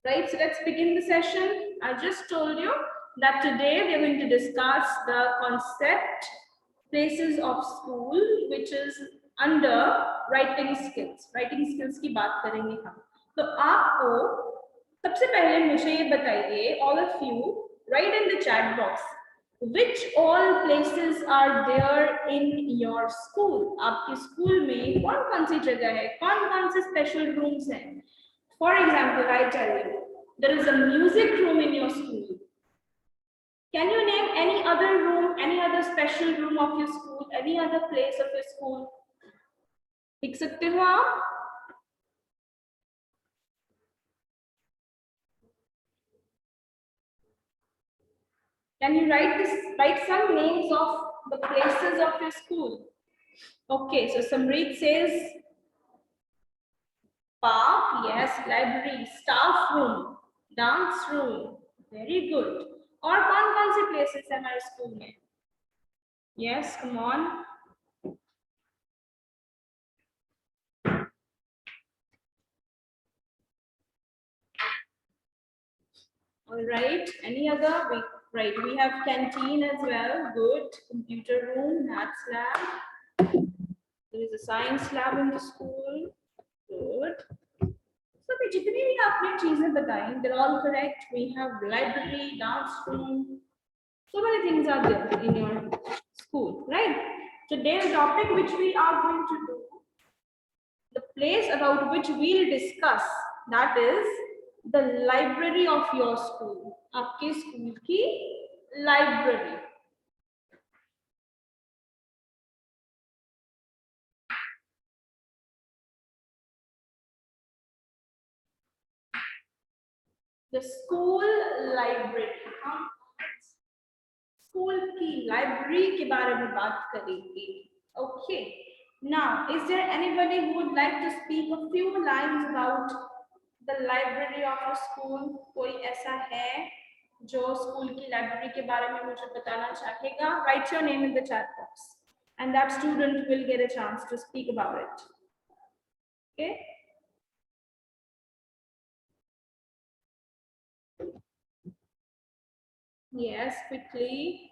Right, so let's begin the session. I just told you that today we are going to discuss the concept places of school, which is under writing skills. Writing skills की बात करेंगे हम. तो आपको सबसे पहले मुझे ये बताइए, all of you, write in the chat box which all places are there in your school. आपके स्कूल में कौन-कौन सी जगह है, कौन-कौन से special rooms हैं. For example, I tell you, there is a music room in your school. Can you name any other room, any other special room of your school, any other place of your school? लिख सकते हो आप? Can you write some names of the places of your school? Okay, so Samrit says park, yes, library, staff room, dance room, very good. और कौन-कौन से places हैं हमारे school में? Yes, come on. All right, any other? We have canteen as well, good. Computer room, maths lab. There is a science lab in the school, good. So we जितनी भी आपने चीजें बताई, they're all correct. We have library, dance room. So many things are there in your school, right? Today's topic which we are going to do, the place about which we'll discuss, that is the library of your school. आपके school की library. The school library. हम school की library के बारे में बात करेंगे. Okay. Now, is there anybody who would like to speak a few lines about the library of your school? कोई ऐसा है जो स्कूल की लाइब्रेरी के बारे में मुझे बताना चाहेगा? Write your name in the chat box, and that student will get a chance to speak about it. Okay. Yes, quickly.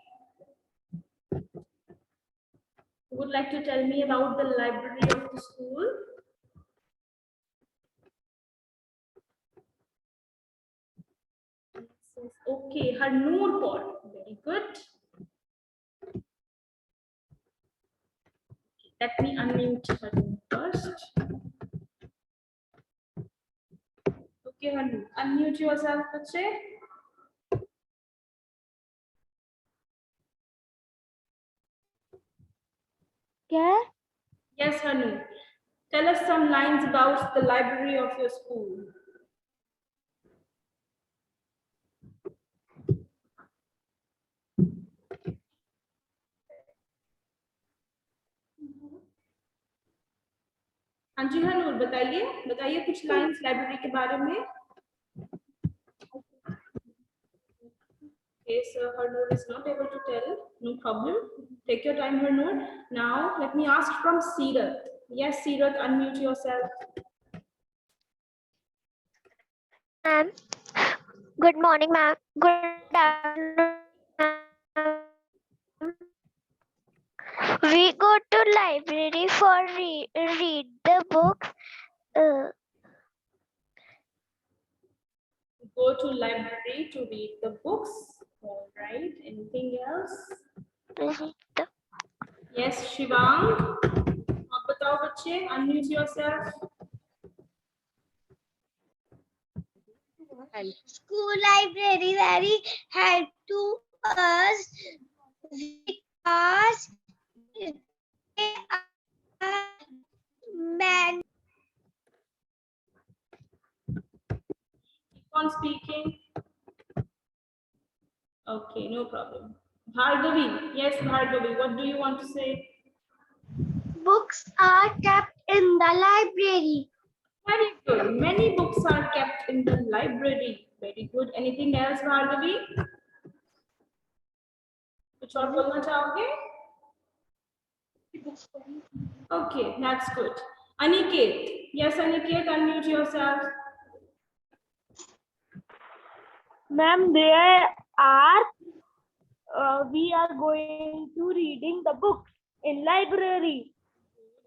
Who would like to tell me about the library of the school? Okay, Harnoor Kaur. Very good. Let me unmute Harnoor first. Okay, Harnoor, unmute yourself, बच्चे. क्या? Yes, Harnoor. Tell us some lines about the library of your school. हाँ जी हनूर, बताइए कुछ lines library के बारे में. Okay, so Harnoor is not able to tell. No problem. Take your time, Harnoor. Now, let me ask from Seerath. Yes, Seerath, unmute yourself. Ma'am. Good morning, ma'am. Good afternoon, ma'am. We go to library for read the books. Go to library to read the books. All right. Anything else? Yes, Shivang. आप बताओ बच्चे. Unmute yourself. School library very help to us because they are man. Keep on speaking. Okay, no problem. Bhargavi. Yes, Bhargavi. What do you want to say? Books are kept in the library. Very good. Many books are kept in the library. Very good. Anything else, Bhargavi? कुछ और बोलना चाहोगे? Okay, that's good. Aniket. Yes, Aniket, unmute yourself. Ma'am, there are we are going to reading the books in library.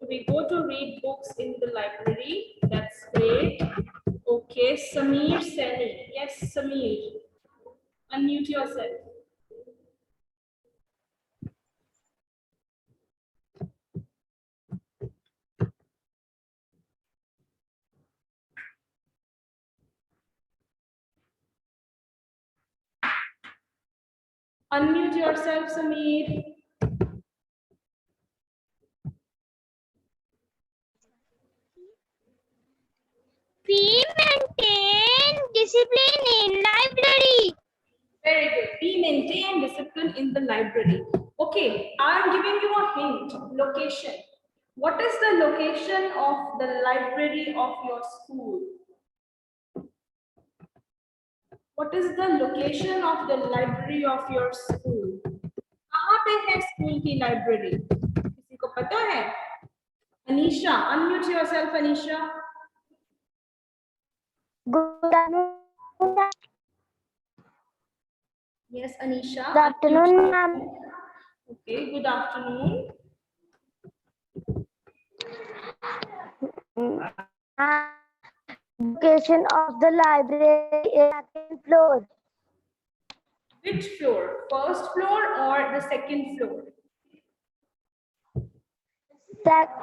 We go to read books in the library. That's great. Okay, Samir Seni. Yes, Samir. Unmute yourself. Unmute yourself, Samir. We maintain discipline in library. Very good. We maintain discipline in the library. Okay, I'm giving you a hint. Location. What is the location of the library of your school? What is the location of the library of your school? कहाँ पे है school की library? किसी को पता है? Anisha, unmute yourself, Anisha. Good afternoon. Yes, Anisha. Good afternoon, ma'am. Okay, good afternoon. Location of the library is second floor. Which floor? First floor or the second floor?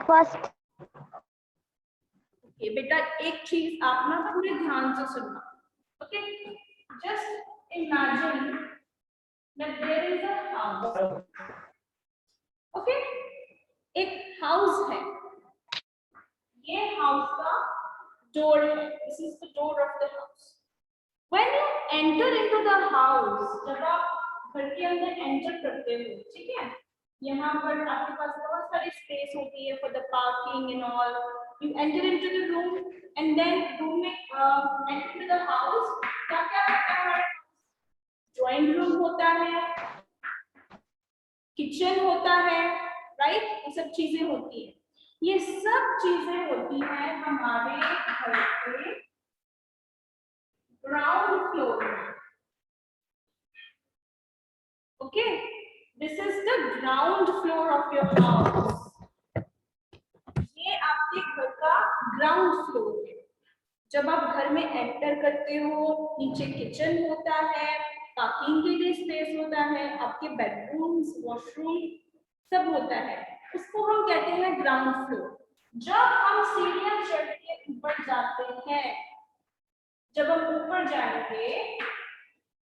First. Okay, बेटा एक चीज आप ना पूरे ध्यान से सुनना. Okay, just imagine that there is a house. Okay, एक house है. ये house का door है. This is the door of the house. When you enter into the house, जब आप घर के अंदर enter करते हो, ठीक है? यहाँ पर आपके पास बहुत सारी स्पेस होती है for the parking and all. You enter into the room and then room में enter into the house. क्या क्या होता है? Drawing room होता है, kitchen होता है, right? ये सब चीजें होती है. ये सब चीजें होती हैं हमारे घर के ground floor में. Okay, this is the ground floor of your house. ये आपके घर का ground floor है. जब आप घर में एंटर करते हो, नीचे किचन होता है, पार्किंग के लिए स्पेस होता है, आपके बेडरूम्स, वॉशरूम सब होता है. उसको हम कहते हैं ग्राउंड फ्लोर. जब हम सीढ़ियां चढ़ के ऊपर जाते हैं, जब हम ऊपर जाएंगे,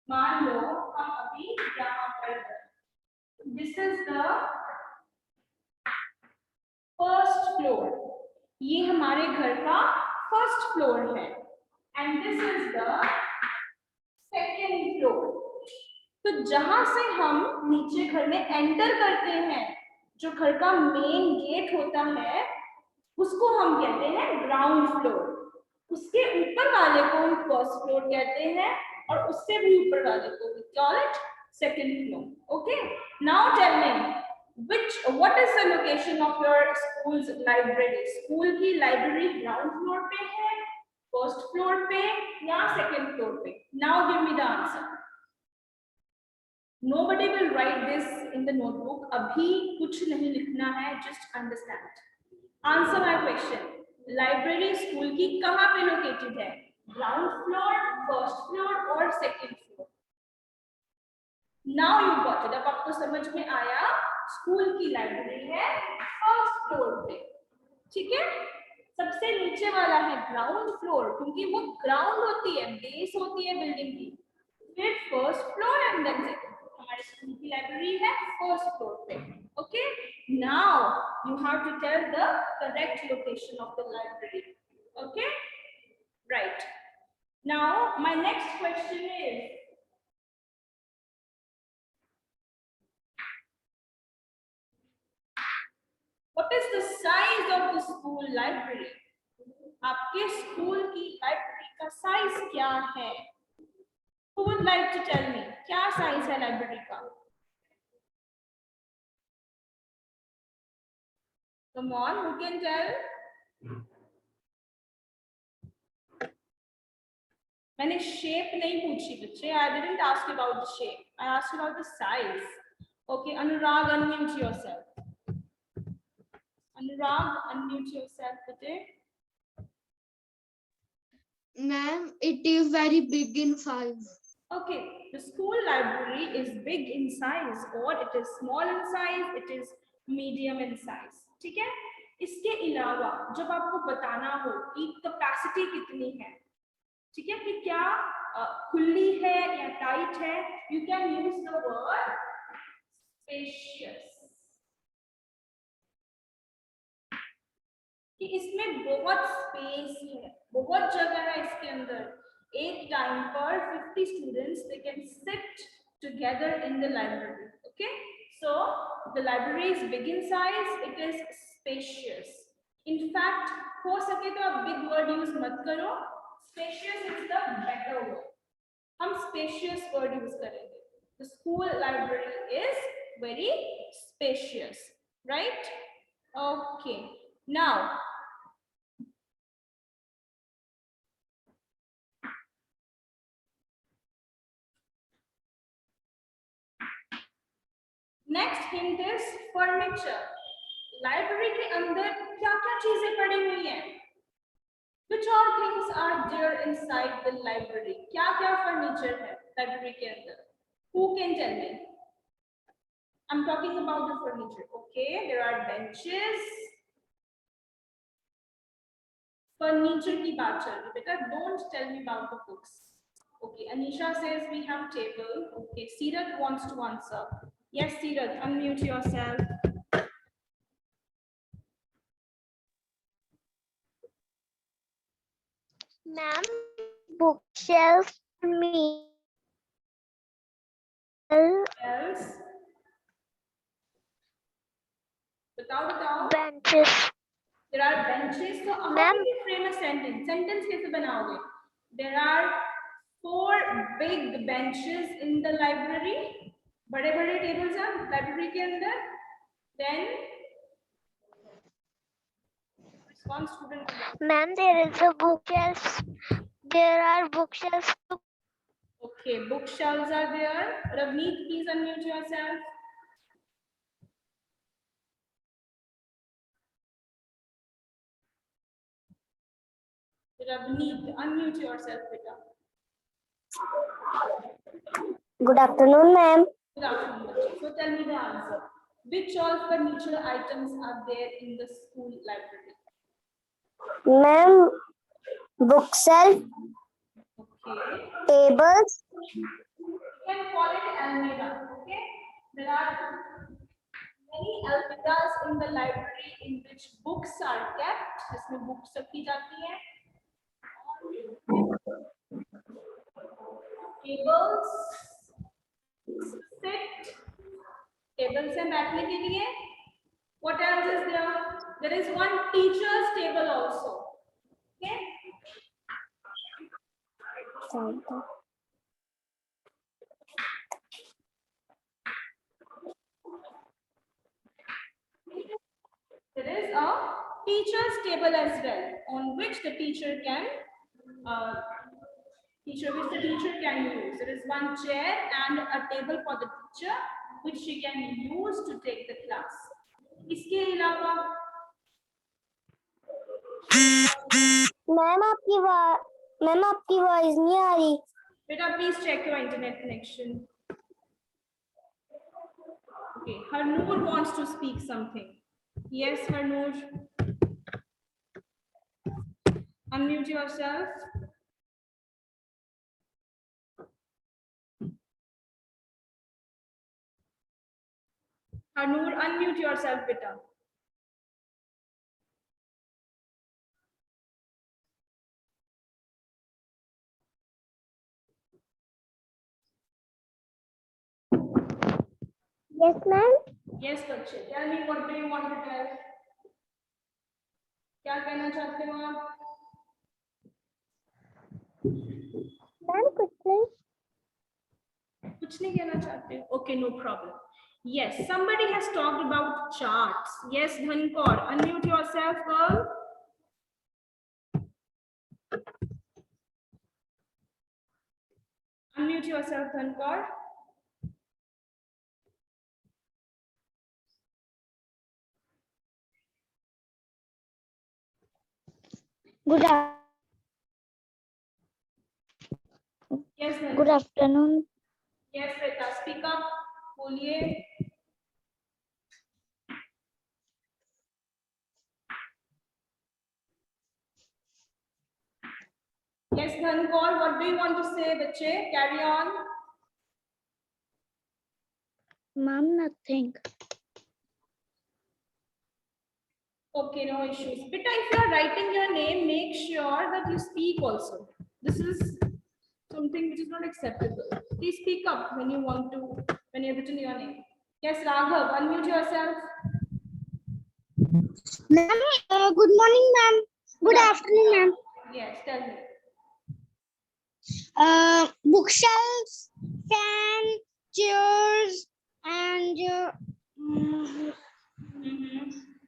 मान लो हम अभी यहाँ पर, this is the first floor. ये हमारे घर का फर्स्ट फ्लोर है and this is the second floor. तो जहां से हम नीचे घर में एंटर करते हैं, जो घर का मेन गेट होता है, उसको हम कहते हैं ग्राउंड फ्लोर. उसके ऊपर वाले को हम फर्स्ट फ्लोर कहते हैं और उससे भी ऊपर वाले को we call it second floor. Okay, now tell me what is the location of your school's library? School की लाइब्रेरी ग्राउंड फ्लोर पे है, फर्स्ट फ्लोर पे या सेकंड फ्लोर पे? Now give me the answer. Nobody will write this in the notebook. अभी कुछ नहीं लिखना है, just understand. Answer my question. Library school की कहाँ पे located है? Ground floor, first floor और second floor? Now you got it. अब आपको समझ में आया, स्कूल की लाइब्रेरी है फर्स्ट फ्लोर पे. ठीक है? सबसे नीचे वाला है ग्राउंड फ्लोर, क्योंकि वो ग्राउंड होती है, बेस होती है बिल्डिंग की. फिर first floor and then second. हमारे स्कूल की लाइब्रेरी है फर्स्ट फ्लोर पे. Okay, now you have to tell the correct location of the library. Okay, right. Now my next question is, what is the size of the school library? आपके school की library का size क्या है? Who would like to tell me? क्या size है library का? Come on, who can tell? मैंने shape नहीं पूछी बच्चे. I didn't ask you about the shape. I asked you about the size. Okay, Anurag, unmute yourself. Anurag, unmute yourself, bete. Ma'am, it is very big in size. Okay, the school library is big in size or it is small in size, it is medium in size. ठीक है? इसके अलावा जब आपको बताना हो कि capacity कितनी है, ठीक है, कि क्या खुली है या टाइट है, you can use the word spacious. कि इसमें बहुत स्पेस है, बहुत जगह है इसके अंदर. एक टाइम पर 50 students they can sit together in the library. Okay, so the library is big in size, it is spacious. In fact हो सके तो आप बिग वर्ड यूज मत करो, spacious is the better word. हम स्पेशियस वर्ड यूज करेंगे. The school library is very spacious, right? Okay, now next hint is furniture. Library के अंदर क्या क्या चीजें पड़ी हुई हैं? Which all things are there inside the library? क्या क्या फर्नीचर है लाइब्रेरी के अंदर? Who can tell me? I'm talking about the furniture. Okay, there are benches. Furniture की बात चल रही बेटा. Don't tell me about the books. Okay, Anisha says we have table. Okay, Sirat wants to answer. Yes, Sirat, unmute yourself. Ma'am, bookshelf, me, Else? बताओ. benches. There are benches. So how Ma'am. do you frame a sentence? Sentence कैसे बनाओगे? There are 4 big benches in the library. बड़े-बड़े tables हैं library के अंदर. Then one student. Ma'am, there is a bookshelf. There are bookshelves. Okay, bookshelves are there. Ravneet, please unmute yourself. Ravneet, unmute yourself, beta. Good afternoon, ma'am. Good afternoon, bachche. So tell me the answer. Which all furniture items are there in the school library? Ma'am, bookshelf, Okay. tables, You can call it almirah. Okay. There are many almirahs in the library in which books are kept. जिसमें books रखी जाती हैं. Tables. Sit. Tables हैं बैठने के लिए. What else is there? There is one teacher's table also. Okay. There is a teacher's table as well, on which the teacher can use. There is one chair and a table for the teacher, which she can use to take the class. इसके अलावा ma'am आपकी आवाज नहीं आ रही. बेटा please check your internet connection. Okay, Harnoor wants to speak something. Yes, Harnoor. Unmute yourself. Harnoor, unmute yourself, beta. Yes, ma'am. Yes, बच्चे. Tell me what do you want to tell? क्या कहना चाहते हो आप? मैम कुछ नहीं. कुछ नहीं कहना चाहते? Okay, no problem. Yes, somebody has talked about charts. Yes, Dhankor, unmute yourself, girl. Unmute yourself, Dhankar. Good Yes, Dhankar. good afternoon. Yes, Rita, speak up. बोलिए. Yes, Dhankar, what do you want to say, बच्चे? Carry on. Ma'am, nothing. Okay, no issues. Beta, if you are writing your name, make sure that you speak also. This is something which is not acceptable. Please speak up when you want to, when you have written your name. Yes, Raghav, unmute yourself. Ma'am, good morning, ma'am. Good afternoon, ma'am. Yes, tell me. Bookshelves, fan, chairs, and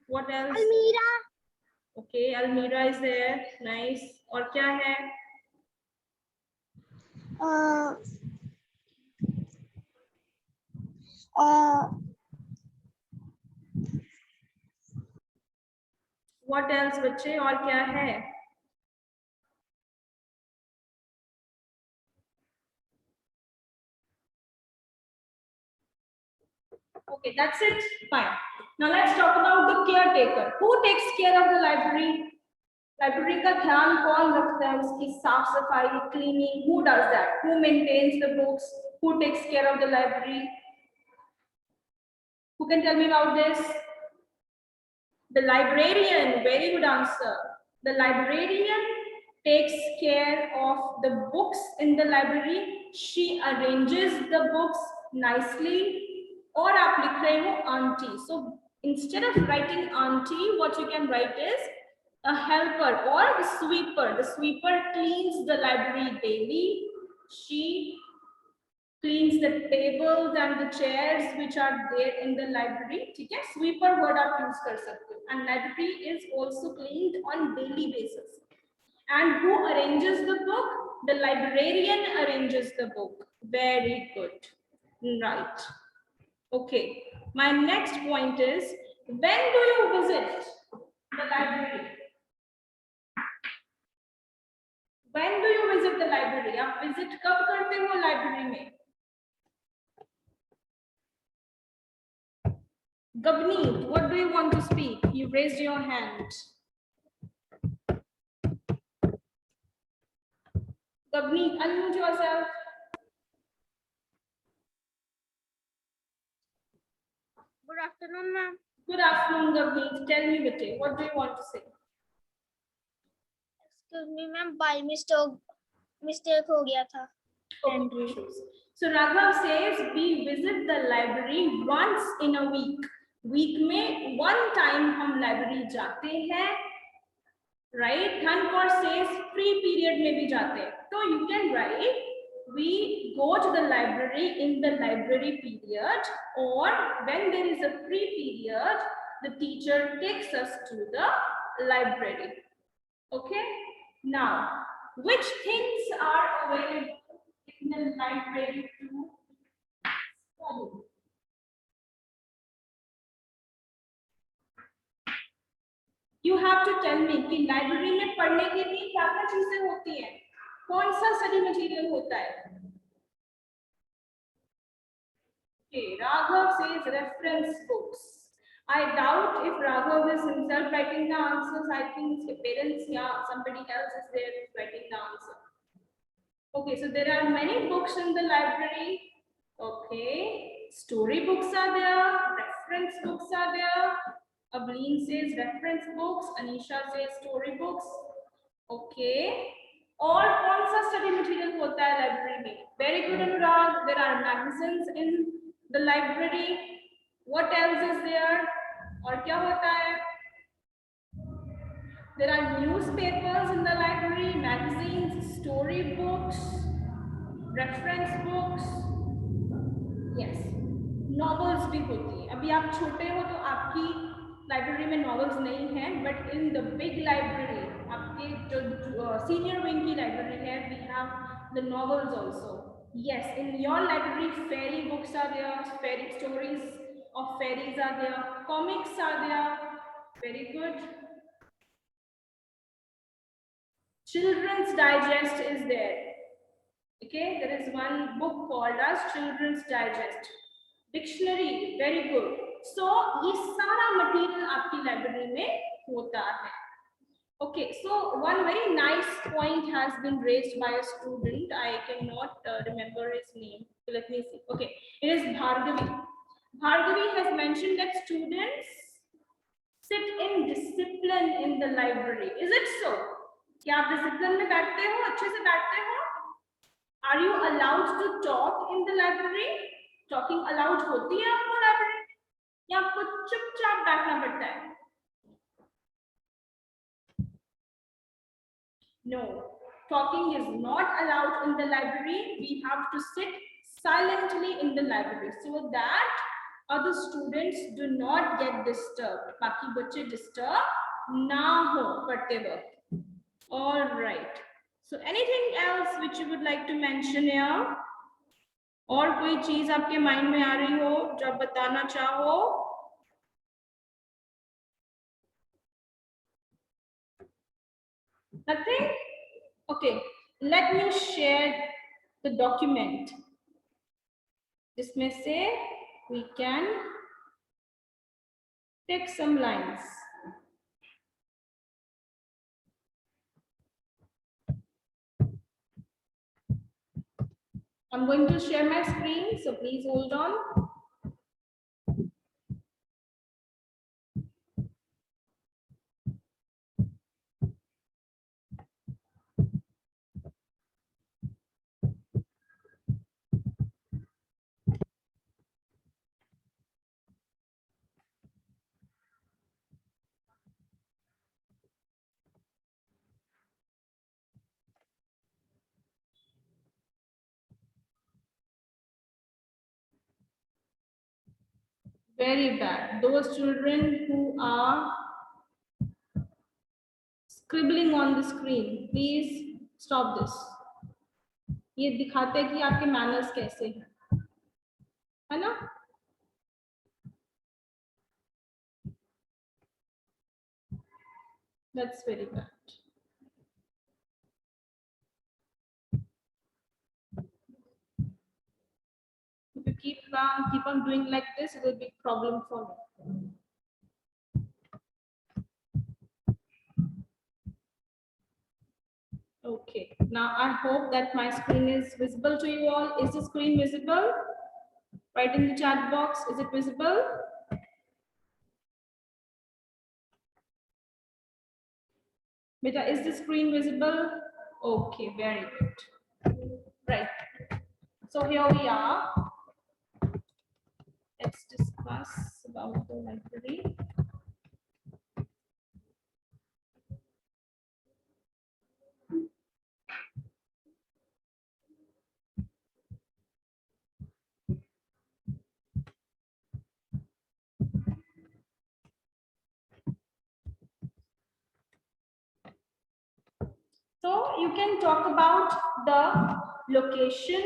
What else? almirah. Okay, Almira is there. Nice. और क्या है? What else, बच्चे? और क्या है? Okay, that's it. Fine. Now let's talk about the caretaker. Who takes care of the library? Library का ध्यान कौन रखता है? उसकी साफ सफाई, cleaning. Who does that? Who maintains the books? Who takes care of the library? Who can tell me about this? The librarian. Very good answer. The librarian takes care of the books in the library. She arranges the books nicely. Or आप लिख रहे हो auntie. So instead of writing auntie, what you can write is a helper or the sweeper. The sweeper cleans the library daily. She cleans the tables and the chairs which are there in the library. ठीक है? Sweeper word आप use कर सकते हो. And library is also cleaned on daily basis. And who arranges the book? The librarian arranges the book. Very good. Right. Okay. My next point is, when do you visit the library? When do you visit the library? आप visit कब करते हो library में? Gavneet, what do you want to speak? You raised your hand. Gavneet, unmute yourself. Good afternoon, ma'am. Good afternoon, Gavneet. Tell me, bete, what do you want to say? Excuse me, ma'am. By mistake हो गया था. Okay. So Raghav says we visit the library once in a week. Week में one time हम library जाते हैं, right? Dhankar says free period में भी जाते हैं. So you can write we go to the library in the library period, or when there is a free period, the teacher takes us to the library. Okay. Now, which things are available in the library to study? You have to tell me कि library में पढ़ने के लिए क्या-क्या चीजें होती हैं? कौन सा study material होता है? Okay, Raghav says reference books. I doubt if Raghav is himself writing the answers. I think his parents, yeah, somebody else is there writing the answer. Okay, so there are many books in the library. Okay, story books are there, reference books are there. Ableen says reference books, Anisha says story books. Okay, और कौन सा study material होता है library में? Very good, Anurag. There are magazines in the library. What else is there? और क्या होता है? There are newspapers in the library, magazines, story books, reference books. Yes, novels भी होती हैं. अभी आप छोटे हो तो आपकी लाइब्रेरी में novels नहीं हैं, but in the big library, आपके जो senior wing की library है, we have the novels also. Yes, in your library, fairy books are there, fairy stories of fairies are there, comics are there. Very good. Children's Digest is there. Okay, there is one book called as Children's Digest. Dictionary, very good. So, ये सारा material आपकी library में होता है. Okay, so one very nice point has been raised by a student. I cannot remember his name. Let me see. Okay, it is Bhargavi. Bhargavi has mentioned that students sit in discipline in the library. Is it so? क्या आप discipline में बैठते हो? अच्छे से बैठते हो? Are you allowed to talk in the library? Talking allowed होती है आपको library? या आपको चुपचाप बैठना पड़ता है? No, talking is not allowed in the library. We have to sit silently in the library so that other students do not get disturbed. बाकी बच्चे disturb ना हो पढ़ते वक्त. All right. So anything else which you would like to mention here? और कोई चीज आपके माइंड में आ रही हो जो आप बताना चाहो? Nothing? Okay, let me share the document. जिसमें से we can take some lines. I'm going to share my screen, so please hold on. Very bad. Those children who are scribbling on the screen, please stop this. ये दिखाते हैं कि आपके manners कैसे हैं, है ना? That's very bad. If you keep on doing like this, it will be a problem for me. Okay, now I hope that my screen is visible to you all. Is the screen visible? Write in the chat box, is it visible? Beta, is the screen visible? Okay, very good. Right. So here we are. Let's discuss about the library. So you can talk about the location.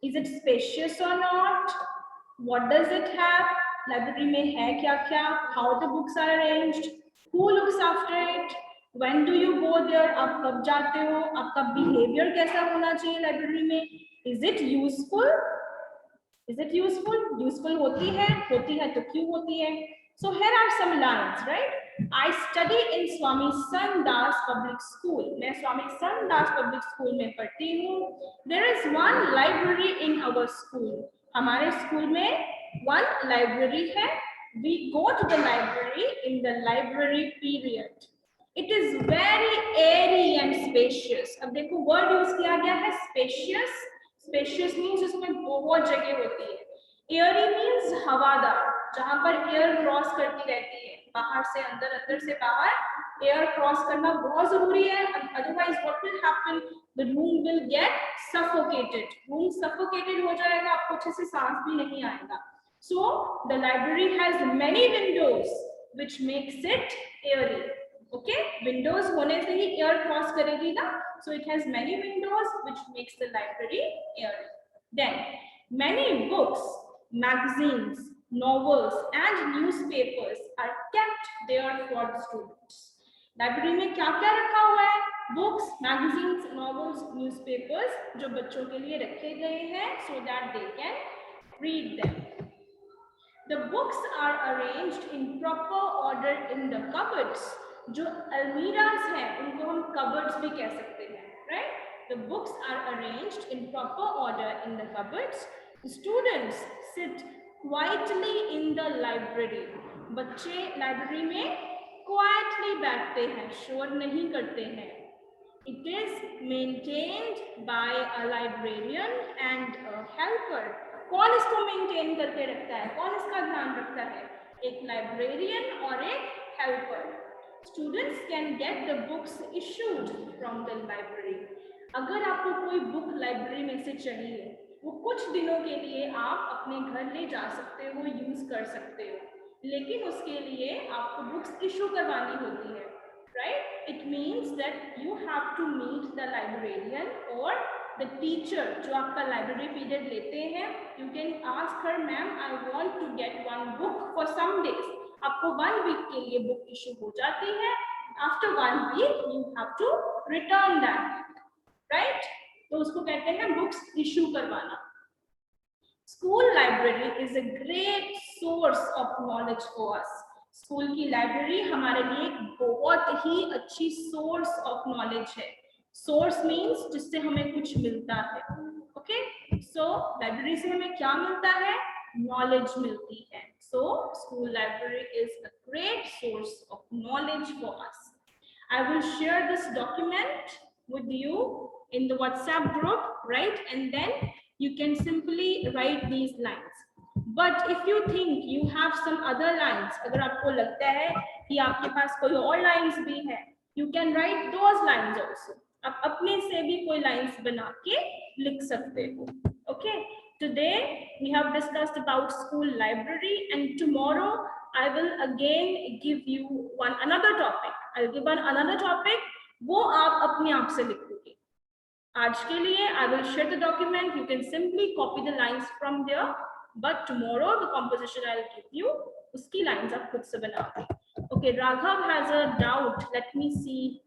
Is it spacious or not? What does it have? Library में है क्या क्या? How the books are arranged? Who looks after it? When do you go there? आप कब जाते हो? आपका behavior कैसा होना चाहिए library में? Is it useful? Is it useful? Useful होती है तो क्यों होती है? So here are some lines, right? I study in Swami Sandas Public School. मैं Swami Sandas Public School में पढ़ती हूँ. There is one library in our school. हमारे स्कूल में one library है. We go to the library in the library period. It is very airy and spacious. अब देखो word use किया गया है spacious. Spacious means उसमें बहुत जगह होती है. Airy means हवादार, जहां पर एयर क्रॉस करती रहती है, बाहर से अंदर, अंदर से बाहर एयर क्रॉस करना बहुत जरूरी है. Otherwise what will happen, the room will get suffocated. Room suffocated हो जाएगा, आपको अच्छे से सांस भी नहीं आएगा. So the library has many Windows which makes it Airy. Okay, Windows होने से ही एयर क्रॉस करेगी ना, so it has many Windows which makes the library Airy. Then many books, magazines, novels and newspapers are kept there for the students. Library में क्या क्या रखा हुआ है? बुक्स, मैगजीन्स, नॉवेल्स, न्यूज़पेपर्स जो बच्चों के लिए रखे गए हैं so that they can read them. The books are arranged in proper order in the cupboards. जो अलमीराज हैं उनको हम cupboards भी कह सकते हैं, right? The books are arranged in proper order in the cupboards. Students sit quietly in the library. बच्चे library में quietly बैठते हैं, शोर नहीं करते हैं. It is maintained by a librarian and a helper. कौन इसको मेंटेन करके रखता है? कौन इसका ध्यान रखता है? एक लाइब्रेरियन और एक helper. Students can get the books issued from the library. अगर आपको कोई बुक लाइब्रेरी में से चाहिए, वो कुछ दिनों के लिए आप अपने घर ले जा सकते हो, यूज कर सकते हो, लेकिन उसके लिए आपको बुक्स इशू करवानी होती है, right? It means that you have to meet the librarian or the teacher जो आपका library period लेते हैं. You can ask her, ma'am, I want to get one book for some days. आपको 1 week के लिए बुक इशू हो जाती है. After 1 week you have to return that, right? तो उसको कहते हैं बुक्स इशू करवाना. School library is a great source of knowledge for us. School की लाइब्रेरी हमारे लिए एक बहुत ही अच्छी सोर्स ऑफ नॉलेज है. सोर्स मीन्स जिससे हमें कुछ मिलता है. ओके, सो लाइब्रेरी से हमें क्या मिलता है? नॉलेज मिलती है. So school library is a great source of knowledge for us. I will share this document with you in the WhatsApp group, right? And then you can simply write these lines. But if you think you have some other lines, अगर आपको लगता है कि आपके पास कोई और lines भी है, you can write those lines also. आप अपने से भी कोई lines बना के लिख सकते हो. Okay? Today we have discussed about school library, and tomorrow I will again give you another topic. I'll give another topic. वो आप अपने आप से लिखोगे. आज के लिए I will share the document. You can simply copy the lines from there. But tomorrow the composition I'll give you, उसकी lines आप खुद से बनाओगे. Okay, Raghav has a doubt. Let me see